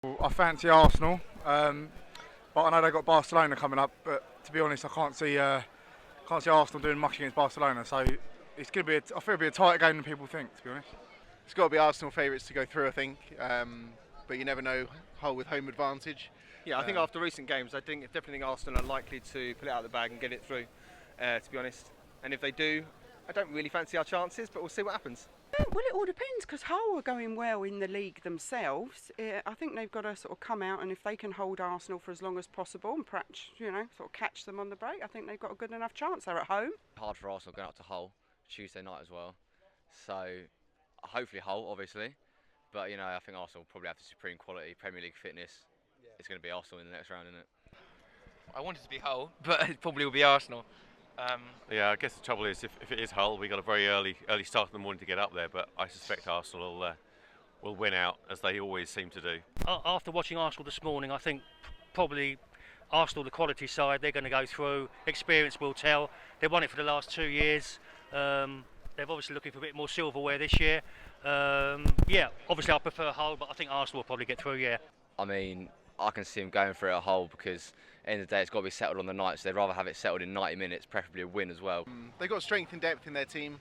I fancy Arsenal, but I know they've got Barcelona coming up. But to be honest, I can't see Arsenal doing much against Barcelona. So it's going to be, I feel it'll be a tighter game than people think. To be honest. It's got to be Arsenal favourites to go through, I think. But you never know. Hull with home advantage. Yeah, I think after recent games, I definitely think Arsenal are likely to pull it out of the bag and get it through, to be honest. And if they do, I don't really fancy our chances, but we'll see what happens. Well, it all depends because Hull are going well in the league themselves. I think they've got to sort of come out, and if they can hold Arsenal for as long as possible and perhaps, sort of catch them on the break, I think they've got a good enough chance. They're at home. Hard for Arsenal going up to Hull Tuesday night as well. So hopefully Hull, obviously. But I think Arsenal will probably have the supreme quality, Premier League fitness. It's going to be Arsenal in the next round, isn't it? I want it to be Hull, but it probably will be Arsenal. Yeah, I guess the trouble is if it is Hull, we got a very early start in the morning to get up there. But I suspect Arsenal will win out, as they always seem to do. After watching Arsenal this morning, I think probably Arsenal, the quality side, they're going to go through. Experience will tell. They've won it for the last 2 years. They're obviously looking for a bit more silverware this year. Yeah, obviously I prefer Hull, but I think Arsenal will probably get through. Yeah. I mean, I can see them going for it at Hull because at the end of the day, it's got to be settled on the night. So they'd rather have it settled in 90 minutes, preferably a win as well. They've got strength and depth in their team,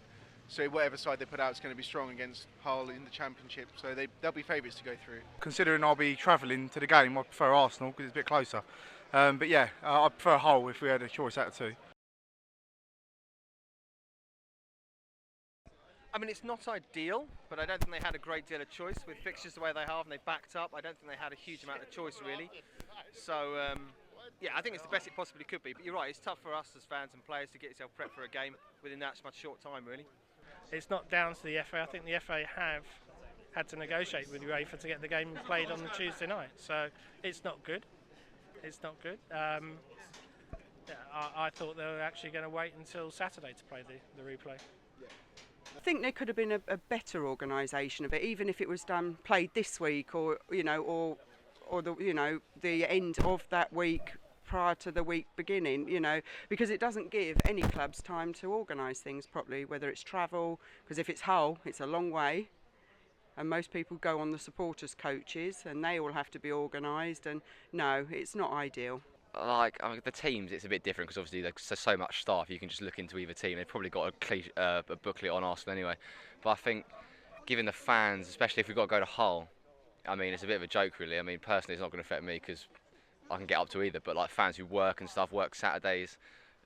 so whatever side they put out is going to be strong against Hull in the Championship. So they'll be favourites to go through. Considering I'll be travelling to the game, I prefer Arsenal because it's a bit closer. But yeah, I prefer Hull if we had a choice out of two. I mean, it's not ideal, but I don't think they had a great deal of choice with fixtures the way they have, and they backed up. I don't think they had a huge amount of choice, really. So, yeah, I think it's the best it possibly could be. But you're right, it's tough for us as fans and players to get yourself prepped for a game within that much short time, really. It's not down to the FA. I think the FA have had to negotiate with UEFA to get the game played on the Tuesday night. So it's not good. It's not good. Yeah, I thought they were actually going to wait until Saturday to play the replay. I think there could have been a better organisation of it, even if it was played this week, or the end of that week prior to the week beginning. Because it doesn't give any clubs time to organise things properly, whether it's travel, because if it's Hull, it's a long way, and most people go on the supporters' coaches, and they all have to be organised. And no, it's not ideal. The teams, it's a bit different because obviously there's so much staff. You can just look into either team. They've probably got a booklet on Arsenal anyway. But I think, given the fans, especially if we've got to go to Hull, I mean, it's a bit of a joke, really. I mean, personally, it's not going to affect me because I can get up to either. But like fans who work and stuff, work Saturdays,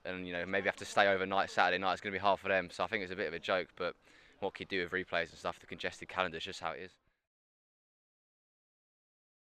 and maybe have to stay overnight Saturday night, it's going to be hard for them. So I think it's a bit of a joke. But what can you do with replays and stuff? The congested calendar is just how it is.